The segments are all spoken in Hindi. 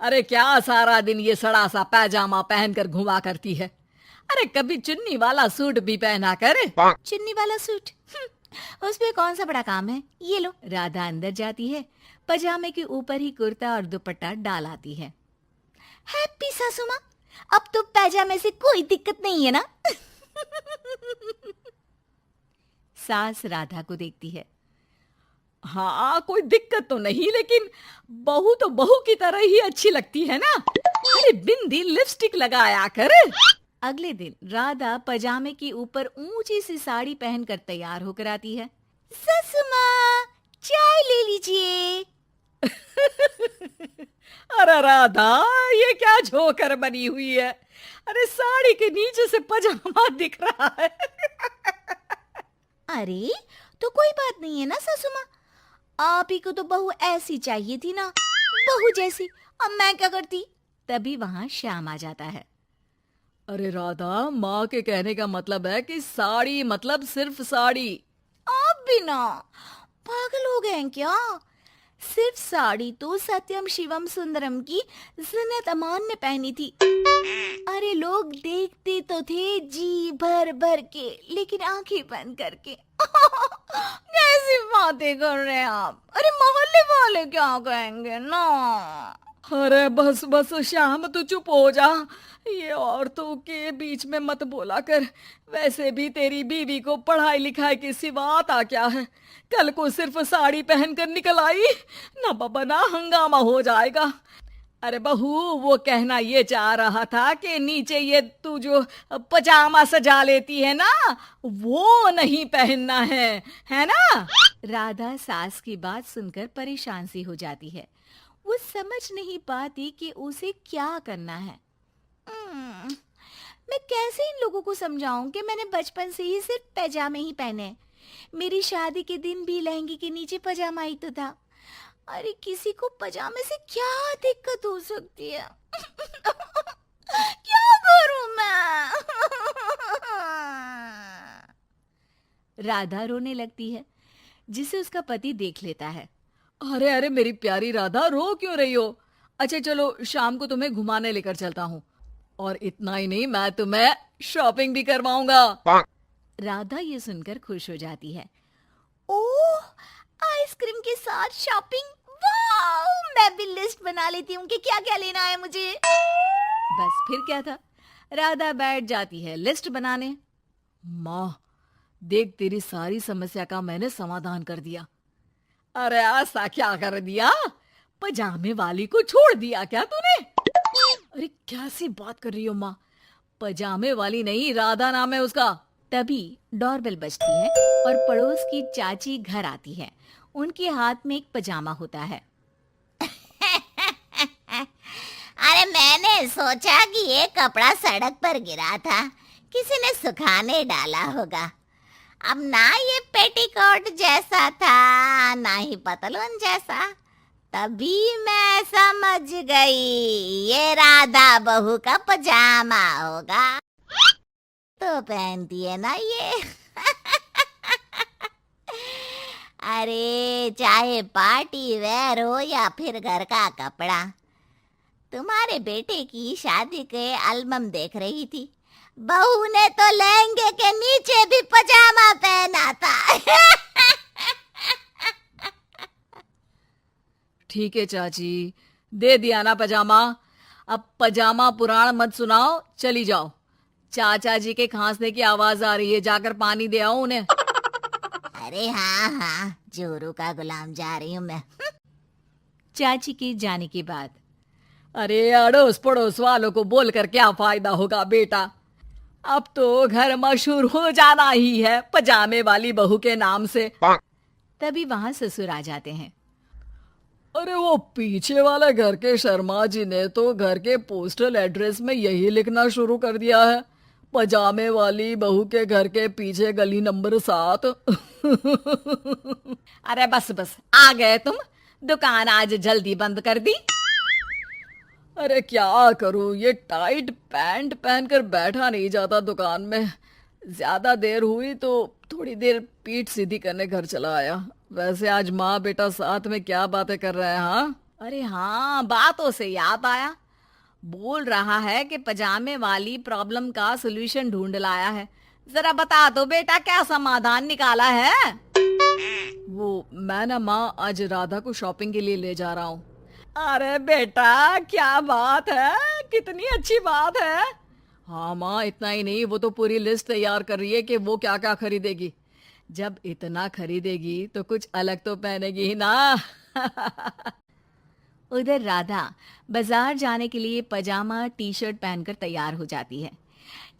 अरे क्या सारा दिन ये सड़ा सा पैजामा पहनकर घुमा करती है। अरे कभी चुन्नी वाला सूट भी पहना कर। चुन्नी वाला सूट? उसमें कौन सा बड़ा काम है? ये लो। राधा अंदर जाती है, पजामे के ऊपर ही कुर्ता और दुपट्टा डाल आती है। हैप्पी सासू माँ, अब तो पैजामे से कोई दिक्कत नहीं है ना? सास राधा को देखती है। हाँ कोई दिक्कत तो नहीं, लेकिन बहू तो बहू की तरह ही अच्छी लगती है ना। अरे बिंदी लिपस्टिक लगाया कर। अगले दिन राधा पजामे के ऊपर ऊंची सी साड़ी पहनकर तैयार होकर आती है। सासू माँ, चाय ले लीजिए। अरे राधा, ये क्या झोकर बनी हुई है। अरे साड़ी के नीचे से पजामा दिख रहा है। अरे तो कोई बात नहीं है ना सासू माँ, आप ही को तो बहू ऐसी चाहिए थी ना, बहू जैसी। अब मैं क्या करती? तभी वहां श्याम आ जाता है। अरे राधा, माँ के कहने का मतलब है कि साड़ी मतलब सिर्फ साड़ी। आप भी ना पागल हो गए हैं क्या? सिर्फ साड़ी तो सत्यम शिवम सुंदरम की जिन्नत अमान ने पहनी थी। अरे लोग देखते तो थे जी भर भर के, लेकिन आंखें बंद करके। कैसी बातें कर रहे हैं आप? अरे मोहल्ले वाले क्या कहेंगे ना? अरे बस बस श्याम, तू चुप हो जा। ये औरतों के बीच में मत बोला कर। वैसे भी तेरी बीवी को पढ़ाई लिखाई की सिवा आता क्या है। कल को सिर्फ साड़ी पहनकर निकल आई ना बाबा, ना हंगामा हो जाएगा। अरे बहू, वो कहना ये चाह रहा था कि नीचे ये तू जो पजामा सजा लेती है ना, वो नहीं पहनना है ना। राधा सास की बात सुनकर परेशान सी हो जाती है। वो समझ नहीं पाती कि उसे क्या करना है। मैं कैसे इन लोगों को समझाऊं कि मैंने बचपन से ही सिर्फ पैजामे ही पहने हैं। मेरी शादी के दिन भी लहंगे के नीचे पजामा ही तो था। अरे किसी को पजामे से क्या दिक्कत हो सकती है? क्या करूं मैं? राधा रोने लगती है, जिसे उसका पति देख लेता है। अरे अरे मेरी प्यारी राधा, रो क्यों रही हो। अच्छा चलो, शाम को तुम्हें घुमाने लेकर चलता हूँ। और इतना ही नहीं, मैं तुम्हें शॉपिंग भी करवाऊंगा। राधा ये सुनकर खुश हो जाती है। ओह, आइसक्रीम के साथ शॉपिंग! वाह, मैं भी लिस्ट बना लेती हूँ कि क्या क्या लेना है मुझे। बस फिर क्या था, राधा बैठ जाती है लिस्ट बनाने। माँ, देख तेरी सारी समस्या का मैंने समाधान कर दिया। अरे ऐसा क्या कर दिया? पजामे वाली को छोड़ दिया क्या तूने? अरे कैसी बात कर रही हो माँ? पजामे वाली नहीं, राधा नाम है उसका। तभी डोरबेल बजती है और पड़ोस की चाची घर आती है। उनके हाथ में एक पजामा होता है। अरे मैंने सोचा कि ये कपड़ा सड़क पर गिरा था, किसी ने सुखाने डाला होगा। अब ना ये पेटीकोट जैसा था, ना ही पतलून जैसा। तभी मैं समझ गई ये राधा बहू का पजामा होगा। तो पहनती है ना ये। अरे चाहे पार्टी वेयर हो या फिर घर का कपड़ा, तुम्हारे बेटे की शादी के एल्बम देख रही थी, बहू ने तो लहंगे के नीचे भी पजामा पहना था। ठीक है चाची, दे दिया ना पजामा। अब पजामा पुराण मत सुनाओ, चली जाओ। चाचा जी के खांसने की आवाज आ रही है, जाकर पानी दे आओ उन्हें। अरे हाँ हाँ, जोरू का गुलाम जा रही हूँ मैं। चाची के जाने के बाद अरे अड़ोस पड़ोस वालों को बोलकर क्या फायदा होगा बेटा। अब तो घर मशहूर हो जाना ही है पजामे वाली बहू के नाम से। तभी वहां ससुर आ जाते हैं। अरे वो पीछे वाले घर के शर्मा जी ने तो घर के पोस्टल एड्रेस में यही लिखना शुरू कर दिया है, पजामे वाली बहू के घर के पीछे गली नंबर 7। अरे बस बस, आ गए तुम। दुकान आज जल्दी बंद कर दी। अरे क्या करूं, ये टाइट पैंट पहनकर बैठा नहीं जाता दुकान में। ज्यादा देर हुई तो थोड़ी देर पीठ सीधी करने घर चला आया। वैसे आज माँ बेटा साथ में क्या बातें कर रहे हैं? हाँ अरे हाँ, बातों से याद आया। बोल रहा है कि पजामे वाली प्रॉब्लम का सॉल्यूशन ढूंढ लाया है। जरा बता दो बेटा, क्या समाधान निकाला है? वो मैं ना माँ आज राधा को शॉपिंग के लिए ले जा रहा हूँ। अरे बेटा, क्या बात है, कितनी अच्छी बात है। हाँ माँ, इतना ही नहीं, वो तो पूरी लिस्ट तैयार कर रही है कि वो क्या क्या खरीदेगी। जब इतना खरीदेगी तो कुछ अलग तो पहनेगी ही ना। उधर राधा बाजार जाने के लिए पजामा टी शर्ट पहनकर तैयार हो जाती है।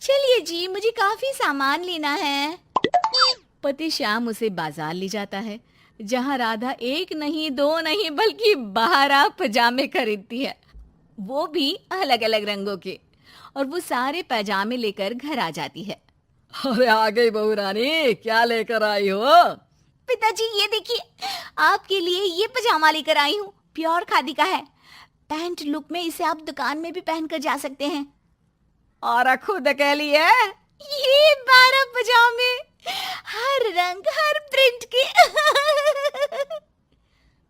चलिए जी, मुझे काफी सामान लेना है। पति श्याम उसे बाजार ले जाता है, जहां राधा एक नहीं दो नहीं बल्कि 12 पजामे खरीदती है, वो भी अलग अलग रंगों के। और वो सारे पैजामे लेकर घर आ जाती है। अरे आ गई बहू रानी, क्या लेकर आई हो? पिताजी ये देखिए, आपके लिए ये पजामा लेकर आई हूँ, प्योर खादी का है। पैंट लुक में इसे आप दुकान में भी पहनकर जा सकते हैं। और खुद के लिए ये 12 पजामे, हर रंग हर प्रिंट के।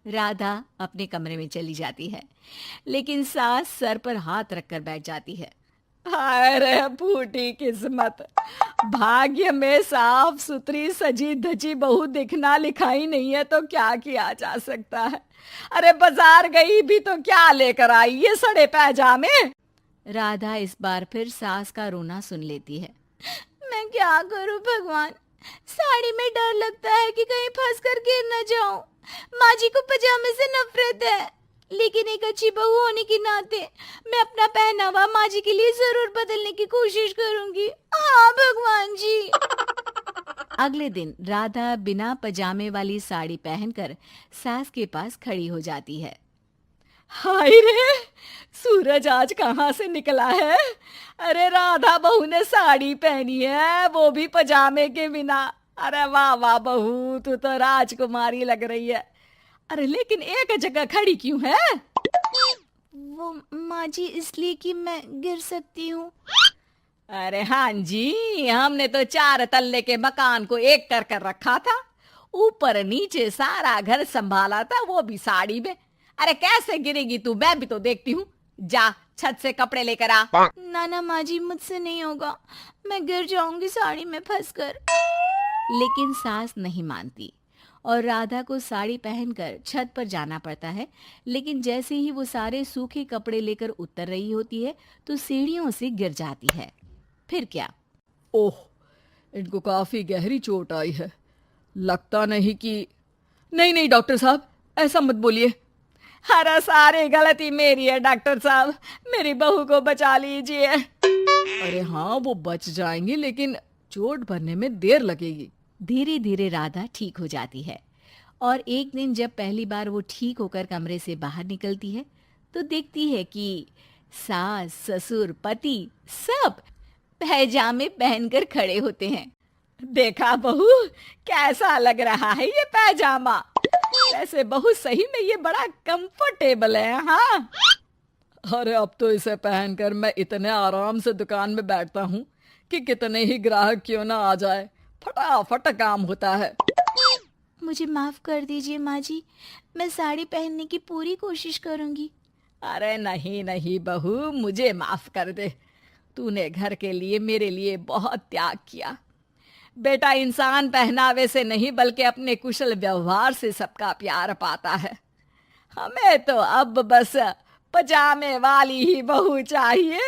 राधा अपने कमरे में चली जाती है, लेकिन सास सर पर हाथ रखकर बैठ जाती है। हाय रे फूटी किस्मत, भाग्य में साफ सुथरी सजी धजी बहू दिखना लिखाई नहीं है तो क्या किया जा सकता है। अरे बाजार गई भी तो क्या लेकर आई, ये सड़े पैजामे। राधा इस बार फिर सास का रोना सुन लेती है। मैं क्या करूं भगवान, साड़ी में डर लगता है कि कहीं फंस कर गिर न जाऊं। माँ जी को पजामे से नफरत है, लेकिन एक अच्छी बहू होने के नाते मैं अपना पहनावा माँ जी के लिए जरूर बदलने की कोशिश करूंगी। हाँ भगवान जी। अगले दिन राधा बिना पजामे वाली साड़ी पहनकर सास के पास खड़ी हो जाती है। हाय रे, सूरज आज कहाँ से निकला है? अरे राधा बहू ने साड़ी पहनी है, वो भी पजामे के बिना। अरे वाह वाह बहू, तू तो राजकुमारी लग रही है। अरे लेकिन एक जगह खड़ी क्यों है? वो माँ जी, इसलिए कि मैं गिर सकती हूँ। अरे हाँ जी, हमने तो 4 तल्ले के मकान को एक कर रखा था, ऊपर नीचे सारा घर संभाला था, वो भी साड़ी में। अरे कैसे गिरेगी तू, मैं भी तो देखती हूँ। जा छत से कपड़े लेकर आ। ना माँ जी, मुझसे नहीं होगा, मैं गिर जाऊंगी साड़ी में फंसकर। लेकिन सास नहीं मानती और राधा को साड़ी पहनकर छत पर जाना पड़ता है। लेकिन जैसे ही वो सारे सूखे कपड़े लेकर उतर रही होती है तो सीढ़ियों से गिर जाती है। फिर क्या? ओह, इनको काफी गहरी चोट आई है, लगता नहीं कि। नहीं डॉक्टर साहब, ऐसा मत बोलिए। अरे सारी गलती मेरी है डॉक्टर साहब, मेरी बहू को बचा लीजिए। अरे हाँ, वो बच जाएंगे, लेकिन चोट भरने में देर लगेगी। धीरे धीरे राधा ठीक हो जाती है और एक दिन जब पहली बार वो ठीक होकर कमरे से बाहर निकलती है तो देखती है कि सास ससुर पति सब पैजामे पहनकर खड़े होते हैं। देखा बहू, कैसा लग रहा है ये पैजामा? वैसे बहू सही में ये बड़ा कंफर्टेबल है। हाँ, अरे अब तो इसे पहनकर मैं इतने आराम से दुकान में बैठता हूँ कि कितने ही ग्राहक क्यों ना आ जाए, फटाफट काम होता है। मुझे माफ कर दीजिए माँ जी, मैं साड़ी पहनने की पूरी कोशिश करूंगी। अरे नहीं बहू, मुझे माफ कर दे, तूने घर के लिए मेरे लिए बहुत त्याग किया। बेटा, इंसान पहनावे से नहीं बल्कि अपने कुशल व्यवहार से सबका प्यार पाता है। हमें तो अब बस पजामे वाली ही बहू चाहिए।